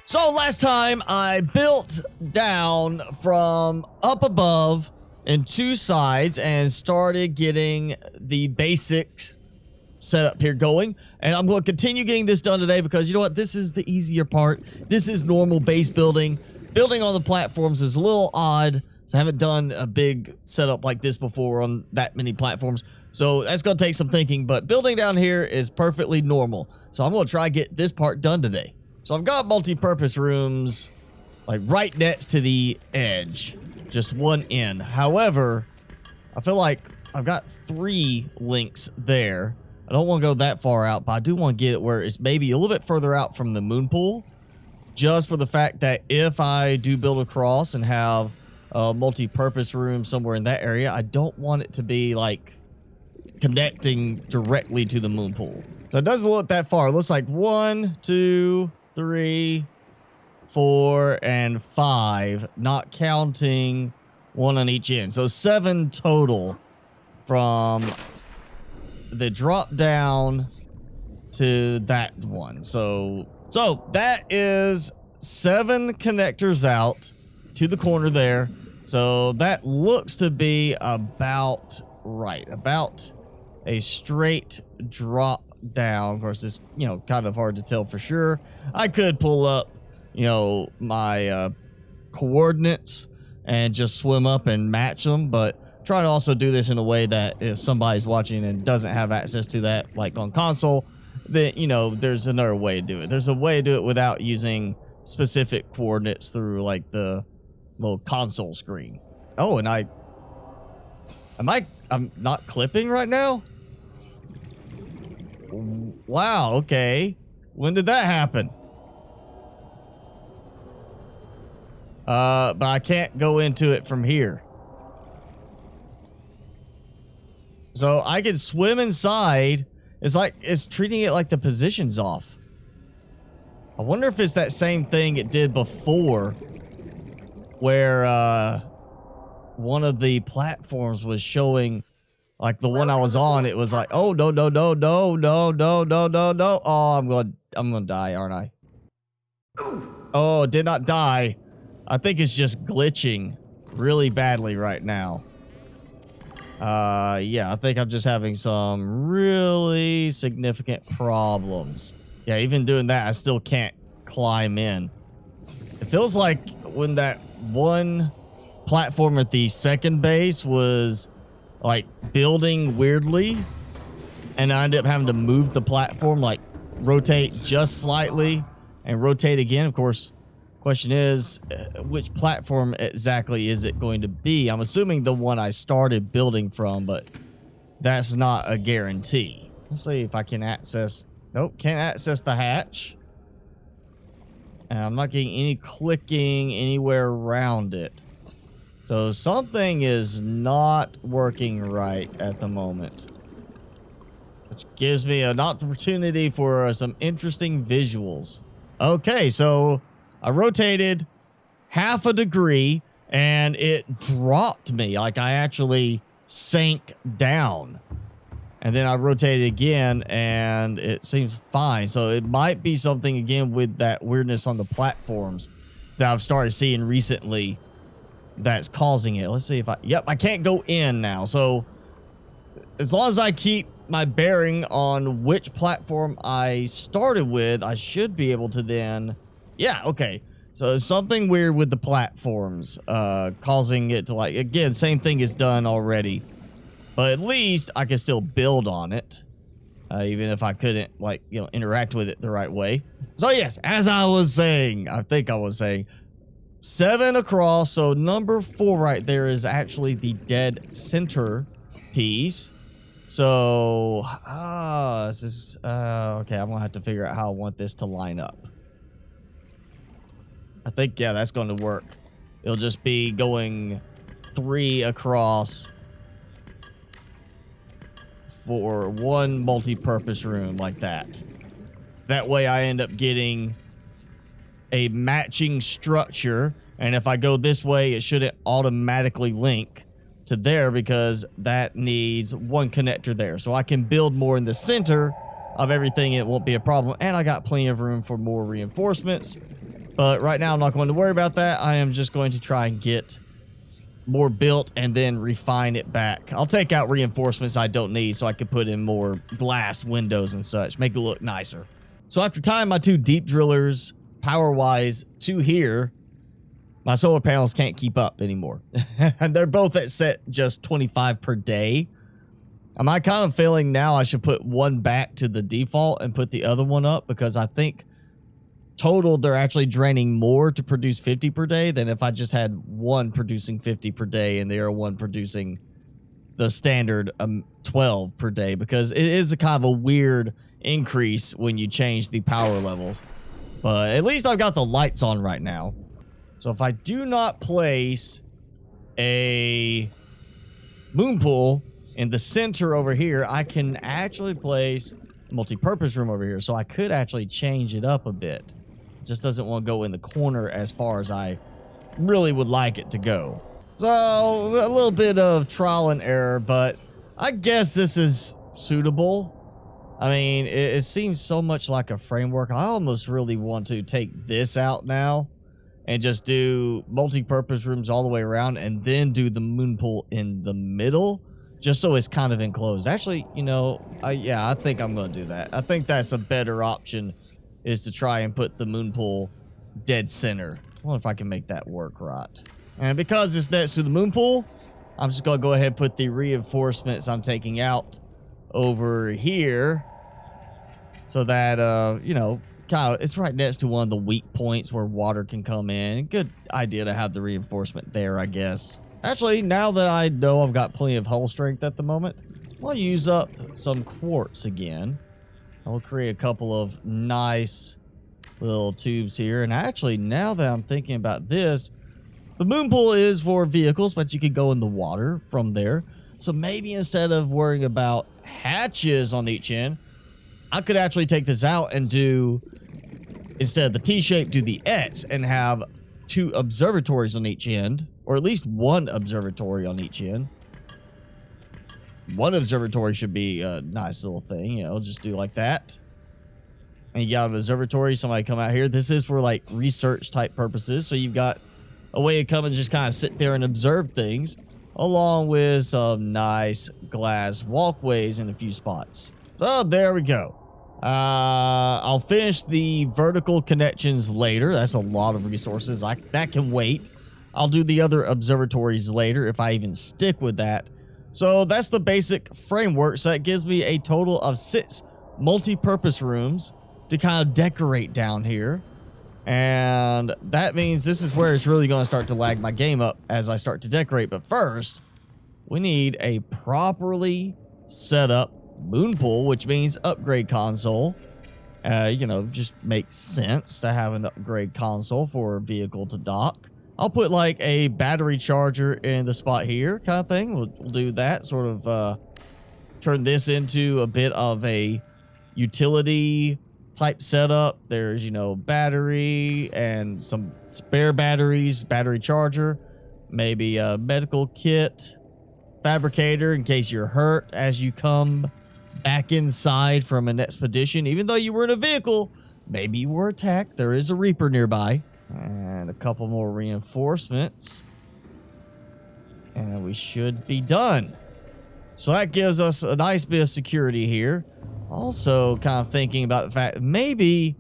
So last time I built down from up above and two sides and started getting the basics setup here going. And I'm going to continue getting this done today because you know what? This is the easier part. This is normal base building. Building on the platforms is a little odd. So I haven't done a big setup like this before on that many platforms. So that's going to take some thinking, but building down here is perfectly normal. So I'm going to try to get this part done today. So I've got multi-purpose rooms like right next to the edge, just one end. However, I feel like I've got 3 links there. I don't want to go that far out, but I do want to get it where it's maybe a little bit further out from the moon pool, just for the fact that if I do build across and have a multi-purpose room somewhere in that area, I don't want it to be like connecting directly to the moon pool. So it doesn't look that far. It looks like 1, 2, 3, 4, and 5, not counting 1 on each end. So 7 total from the drop down to that one. So that is 7 connectors out to the corner there. So that looks to be about right, about a straight drop down. Of course, it's, you know, kind of hard to tell for sure. I could pull up, you know, my coordinates and just swim up and match them, but try to also do this in a way that if somebody's watching and doesn't have access to that, like on console, then, you know, there's another way to do it. There's a way to do it without using specific coordinates through like the little console screen. Oh, and I'm not clipping right now? Wow, okay. When did that happen? But I can't go into it from here. So I can swim inside. It's like, it's treating it like the position's off. I wonder if it's that same thing it did before where, one of the platforms was showing, like the one I was on, it was like, oh, no. Oh, I'm gonna die, aren't I? Oh, did not die. I think it's just glitching really badly right now. Yeah, I think I'm just having some really significant problems. Yeah, even doing that, I still can't climb in. It feels like when that one platform at the second base was like building weirdly, and I ended up having to move the platform, like rotate just slightly and rotate again. Of course, question is, which platform exactly is it going to be? I'm assuming the one I started building from, but that's not a guarantee. Let's see if I can access. Nope, can't access the hatch. And I'm not getting any clicking anywhere around it. So something is not working right at the moment, which gives me an opportunity for some interesting visuals. Okay, so I rotated half a degree and it dropped me. Like I actually sank down. And then I rotated again and it seems fine. So it might be something again with that weirdness on the platforms that I've started seeing recently that's causing it. Let's see if yep, I can't go in now. So as long as I keep my bearing on which platform I started with, I should be able to then, yeah, okay. So something weird with the platforms, causing it to, like, again, same thing is done already, but at least I can still build on it, even if I couldn't, like, you know, interact with it the right way. So yes, as I was saying, I think I was saying, 7 across, so number 4 right there is actually the dead center piece. So, this is, okay, I'm gonna have to figure out how I want this to line up. I think, yeah, that's going to work. It'll just be going 3 across for one multi-purpose room like that. That way I end up getting a matching structure, and if I go this way, it shouldn't automatically link to there because that needs one connector there. So I can build more in the center of everything, and it won't be a problem. And I got plenty of room for more reinforcements. But right now, I'm not going to worry about that. I am just going to try and get more built and then refine it back. I'll take out reinforcements I don't need so I can put in more glass windows and such, make it look nicer. So after tying my 2 deep drillers power-wise to here, my solar panels can't keep up anymore. And they're both at set just 25 per day. Am I kind of feeling now I should put one back to the default and put the other one up? Because I think total they're actually draining more to produce 50 per day than if I just had one producing 50 per day and the other one producing the standard 12 per day, because it is a kind of a weird increase when you change the power levels. But at least I've got the lights on right now. So if I do not place a moon pool in the center over here, I can actually place a multi-purpose room over here. So I could actually change it up a bit. It just doesn't want to go in the corner as far as I really would like it to go. So a little bit of trial and error, but I guess this is suitable. I mean, it seems so much like a framework. I almost really want to take this out now and just do multi-purpose rooms all the way around and then do the moon pool in the middle, just so it's kind of enclosed. Actually, you know, yeah, I think I'm going to do that. I think that's a better option, is to try and put the moon pool dead center. I wonder if I can make that work right. And because it's next to the moon pool, I'm just going to go ahead and put the reinforcements I'm taking out over here so that, you know, kind of, it's right next to one of the weak points where water can come in. Good idea to have the reinforcement there, I guess. Actually, now that I know I've got plenty of hull strength at the moment, I'll use up some quartz again. I'll create a couple of nice little tubes here. And actually, now that I'm thinking about this, the moon pool is for vehicles, but you can go in the water from there. So maybe instead of worrying about hatches on each end, I could actually take this out and do, instead of the T-shape, do the X and have 2 observatories on each end, or at least 1 observatory on each end. 1 observatory should be a nice little thing, you know, just do like that. And you got an observatory, somebody come out here. This is for like research type purposes. So you've got a way to come and just kind of sit there and observe things, along with some nice glass walkways in a few spots. So there we go. I'll finish the vertical connections later. That's a lot of resources. That can wait. I'll do the other observatories later if I even stick with that. So that's the basic framework. So that gives me a total of 6 multi-purpose rooms to kind of decorate down here. And that means this is where it's really going to start to lag my game up as I start to decorate. But first, we need a properly set up moon pool, which means upgrade console. You know, just makes sense to have an upgrade console for a vehicle to dock. I'll put like a battery charger in the spot here kind of thing. We'll do that, sort of turn this into a bit of a utility type setup. There's, you know, battery and some spare batteries, battery charger, maybe a medical kit, fabricator in case you're hurt as you come back inside from an expedition. Even though you were in a vehicle, maybe you were attacked. There is a Reaper nearby. And a couple more reinforcements. And we should be done. So that gives us a nice bit of security here. Also, kind of thinking about the fact that maybe,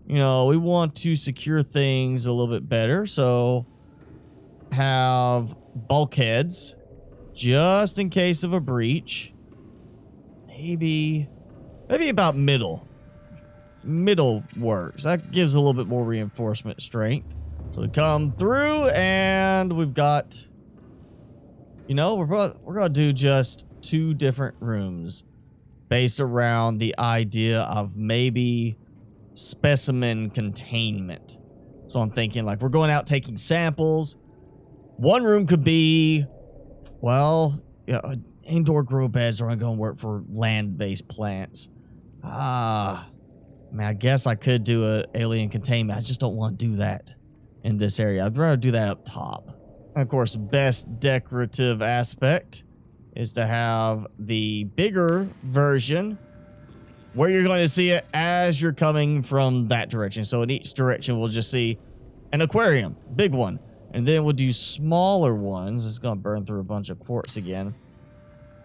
you know, we want to secure things a little bit better. So have bulkheads just in case of a breach. Maybe about middle works. That gives a little bit more reinforcement strength. So we come through and we've got, you know, we're gonna do just 2 different rooms based around the idea of maybe specimen containment. So I'm thinking like we're going out taking samples. One room could be, well, yeah, indoor grow beds are going to work for land-based plants. I mean, I guess I could do a alien containment. I just don't want to do that in this area. I'd rather do that up top. And of course, best decorative aspect is to have the bigger version where you're going to see it as you're coming from that direction. So in each direction, we'll just see an aquarium, big one. And then we'll do smaller ones. It's going to burn through a bunch of quartz again.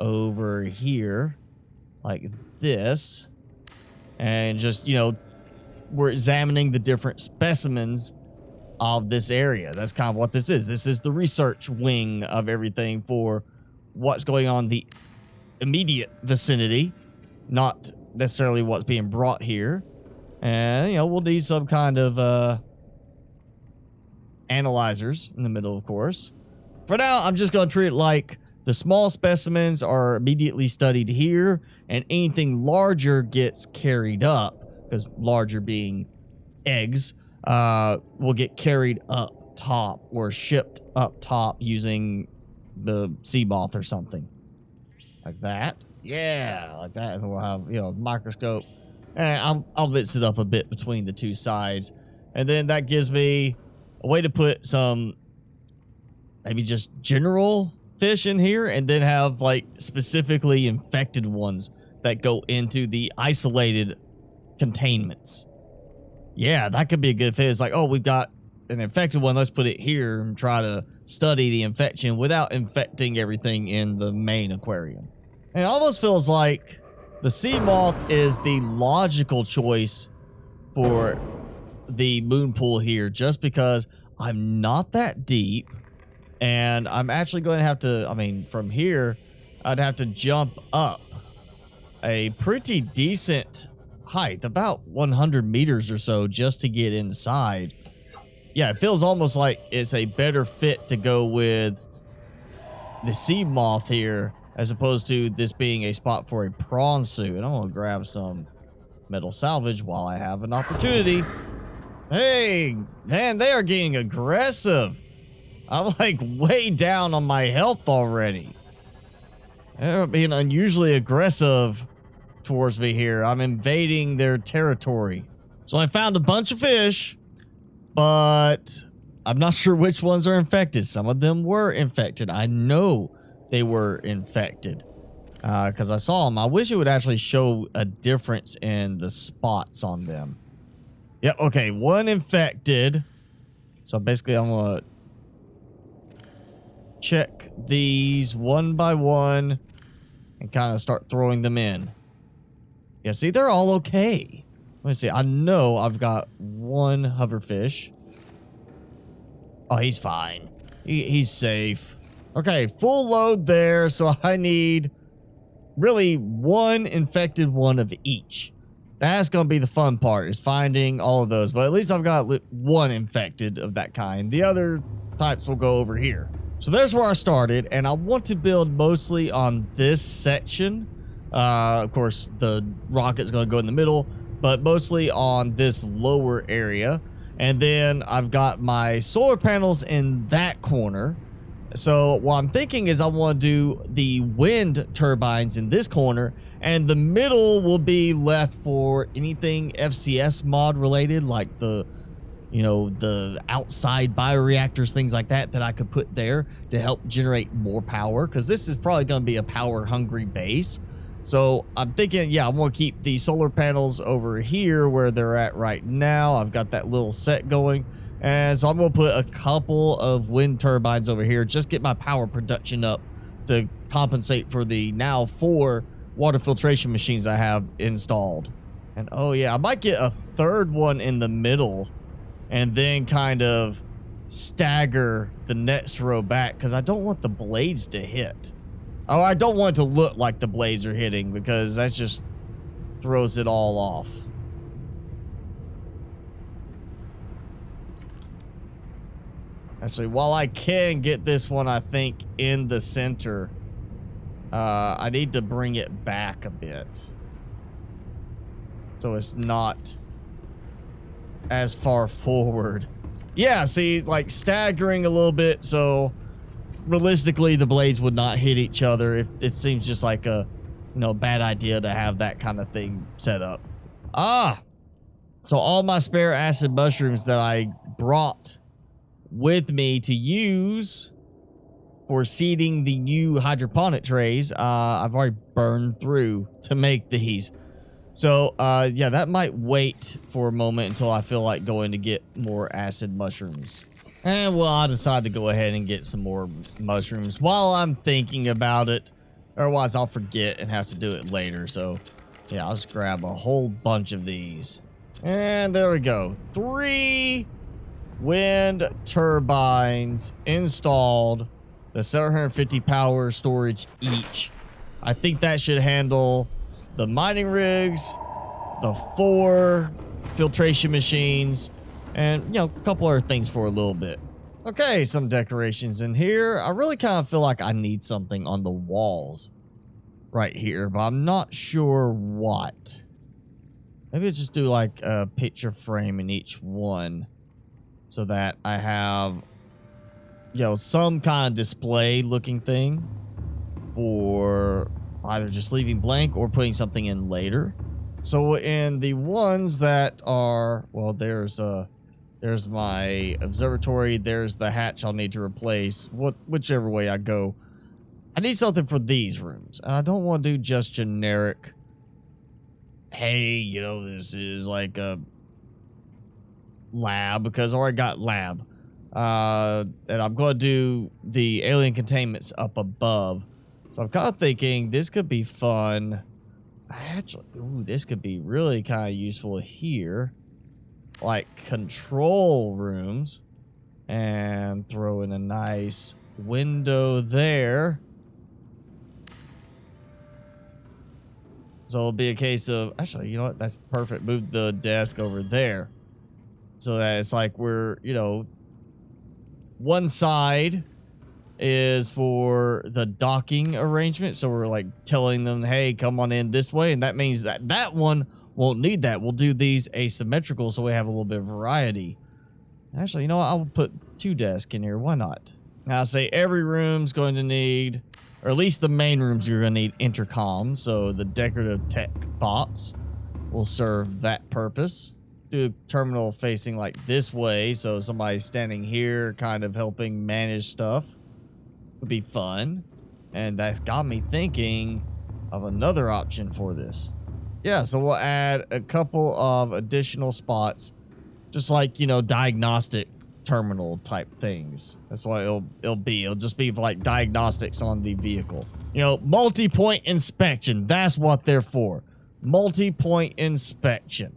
Over here, like this. And just, you know, we're examining the different specimens of this area. That's kind of what this is. This is the research wing of everything for what's going on in the immediate vicinity, not necessarily what's being brought here. And, you know, we'll need some kind of analyzers in the middle, of course. For now, I'm just going to treat it like the small specimens are immediately studied here, and anything larger gets carried up, because larger being eggs, will get carried up top or shipped up top using the sea moth or something. Like that. Yeah, like that. And we'll have, you know, microscope. And I'll mix it up a bit between the two sides. And then that gives me a way to put some maybe just general fish in here, and then have like specifically infected ones that go into the isolated containments. Yeah, that could be a good fit. It's like, oh, we've got an infected one. Let's put it here and try to study the infection without infecting everything in the main aquarium. And it almost feels like the sea moth is the logical choice for the moon pool here, just because I'm not that deep, and I'm actually going to have to, I mean, from here, I'd have to jump up a pretty decent height, about 100 meters or so, just to get inside. Yeah, it feels almost like it's a better fit to go with the sea moth here, as opposed to this being a spot for a prawn suit. And I'm going to grab some metal salvage while I have an opportunity. Hey, man, they are getting aggressive. I'm like way down on my health already. They're being unusually aggressive towards me here. I'm invading their territory. So I found a bunch of fish, but I'm not sure which ones are infected. Some of them were infected. I know they were infected because I saw them. I wish it would actually show a difference in the spots on them. Yeah, okay, one infected. So basically I'm going to check these one by one and kind of start throwing them in. Yeah, see, they're all okay. Let me see. I know I've got one hoverfish. Oh, he's fine. He's safe. Okay, full load there. So I need really one infected one of each. That's going to be the fun part, is finding all of those. But at least I've got one infected of that kind. The other types will go over here. So there's where I started, and I want to build mostly on this section. Of course, the rocket's going to go in the middle, but mostly on this lower area. And then I've got my solar panels in that corner. So what I'm thinking is I want to do the wind turbines in this corner, and the middle will be left for anything FCS mod related, like the, you know, the outside bioreactors, things like that, that I could put there to help generate more power, because this is probably going to be a power hungry base. So I'm thinking, yeah, I'm going to keep the solar panels over here where they're at right now. I've got that little set going. And so I'm going to put a couple of wind turbines over here, just get my power production up to compensate for the now 4 water filtration machines I have installed. And oh yeah, I might get a third one in the middle and then kind of stagger the next row back, because I don't want the blades to hit. Oh, I don't want it to look like the blades are hitting, because that just throws it all off. Actually, while I can get this one, I think, in the center, I need to bring it back a bit, so it's not as far forward. Yeah, see, like staggering a little bit, so realistically the blades would not hit each other. It seems just like a, you know, bad idea to have that kind of thing set up. So all my spare acid mushrooms that I brought with me to use for seeding the new hydroponic trays, I've already burned through to make these. So, yeah, that might wait for a moment until I feel like going to get more acid mushrooms. And, well, I decide to go ahead and get some more mushrooms while I'm thinking about it. Otherwise, I'll forget and have to do it later. So, yeah, I'll just grab a whole bunch of these. And there we go. 3 wind turbines installed. The 750 power storage each. I think that should handle the mining rigs, the 4 filtration machines, and, you know, a couple other things for a little bit. Okay, some decorations in here. I really kind of feel like I need something on the walls right here, but I'm not sure what. Maybe I'll just do like a picture frame in each one so that I have, you know, some kind of display looking thing for either just leaving blank or putting something in later. So in the ones that are, well, there's my observatory, there's the hatch I'll need to replace, whichever way I go. I need something for these rooms. And I don't want to do just generic, hey, you know, this is like a lab, because I already got lab. And I'm going to do the alien containments up above. So I'm kind of thinking this could be fun. Actually, ooh, this could be really kind of useful here. Like control rooms. And throw in a nice window there. So it'll be a case of, actually, you know what? That's perfect. Move the desk over there. So that it's like we're, you know, one side is for the docking arrangement. So we're like telling them, hey, come on in this way. And that means that that one won't need that. We'll do these asymmetrical so we have a little bit of variety. Actually, you know what? I'll put 2 desks in here. Why not? Now, I'll say every room's going to need, or at least the main rooms are going to need intercom. So the decorative tech box will serve that purpose. Do a terminal facing like this way. So somebody standing here kind of helping manage stuff would be fun. And that's got me thinking of another option for this. Yeah, so we'll add a couple of additional spots, just like, you know, diagnostic terminal type things. That's what it'll be. It'll just be like diagnostics on the vehicle. You know, multi-point inspection. That's what they're for. Multi-point inspection.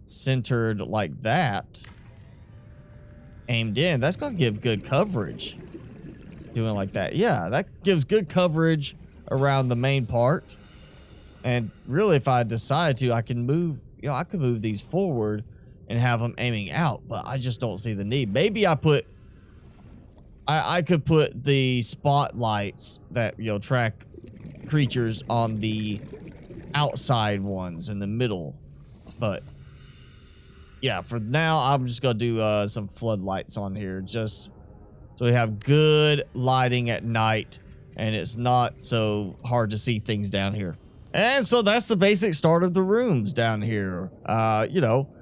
Centered like that. Aimed in. That's going to give good coverage. Doing like that. Yeah, that gives good coverage around the main part. And really, if I decide to, I can move, you know, I could move these forward and have them aiming out, but I just don't see the need. Maybe I could put the spotlights that, you know, track creatures on the outside ones in the middle. But yeah, for now, I'm just going to do some floodlights on here just so we have good lighting at night and it's not so hard to see things down here. And so that's the basic start of the rooms down here. You know,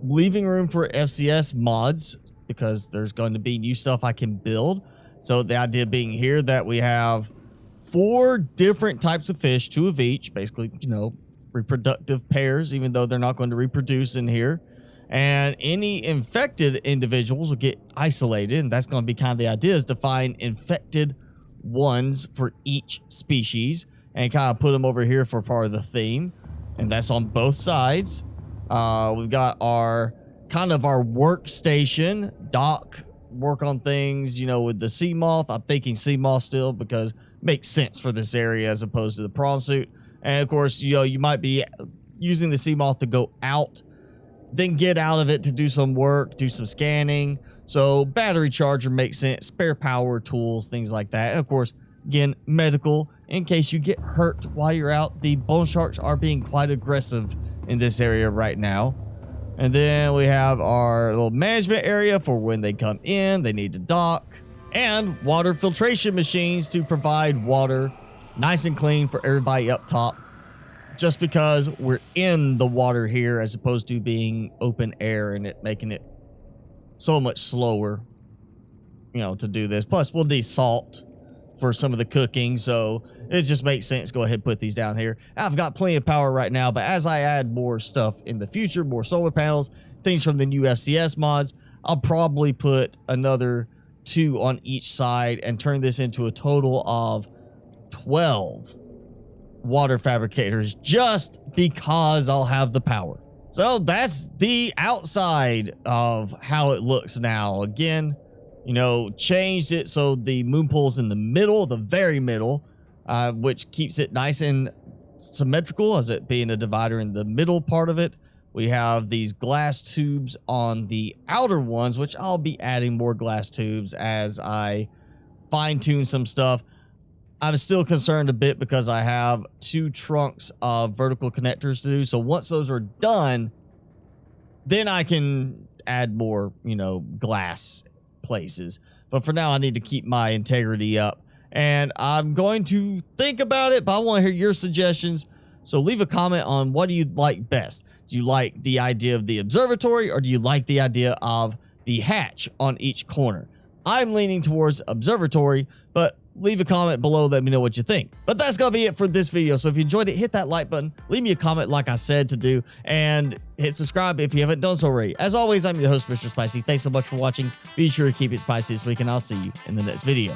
leaving room for FCS mods because there's going to be new stuff I can build. So the idea being here that we have 4 different types of fish, 2 of each, basically, you know, reproductive pairs, even though they're not going to reproduce in here. And any infected individuals will get isolated. And that's going to be kind of the idea, is to find infected ones for each species and kind of put them over here for part of the theme. And that's on both sides. We've got our kind of our workstation, dock, work on things, you know, with the sea moth. I'm thinking sea moth still because it makes sense for this area as opposed to the prawn suit. And of course, you know, you might be using the sea moth to go out, then get out of it to do some work, do some scanning. So battery charger makes sense, spare power tools, things like that. And of course, again, medical in case you get hurt while you're out. The bone sharks are being quite aggressive in this area right now. And then we have our little management area for when they come in, they need to dock, and water filtration machines to provide water nice and clean for everybody up top. Just because we're in the water here as opposed to being open air and it making it so much slower, you know, to do this. Plus, we'll need salt for some of the cooking. So it just makes sense. Go ahead and put these down here. I've got plenty of power right now, but as I add more stuff in the future, more solar panels, things from the new FCS mods, I'll probably put another 2 on each side and turn this into a total of 12 water fabricators just because I'll have the power. So that's the outside of how it looks now. Again, you know, changed it so the moon pool's in the middle, the very middle, which keeps it nice and symmetrical as it being a divider in the middle part of it. We have these glass tubes on the outer ones, which I'll be adding more glass tubes as I fine-tune some stuff. I'm still concerned a bit because I have 2 trunks of vertical connectors to do. So once those are done, then I can add more, you know, glass places. But for now, I need to keep my integrity up. And I'm going to think about it, but I want to hear your suggestions. So leave a comment on what do you like best. Do you like the idea of the observatory, or do you like the idea of the hatch on each corner? I'm leaning towards observatory, but leave a comment below. Let me know what you think. But that's going to be it for this video. So if you enjoyed it, hit that like button, leave me a comment like I said to do, and hit subscribe if you haven't done so already. As always, I'm your host, Mr. Spicy. Thanks so much for watching. Be sure to keep it spicy this week, and I'll see you in the next video.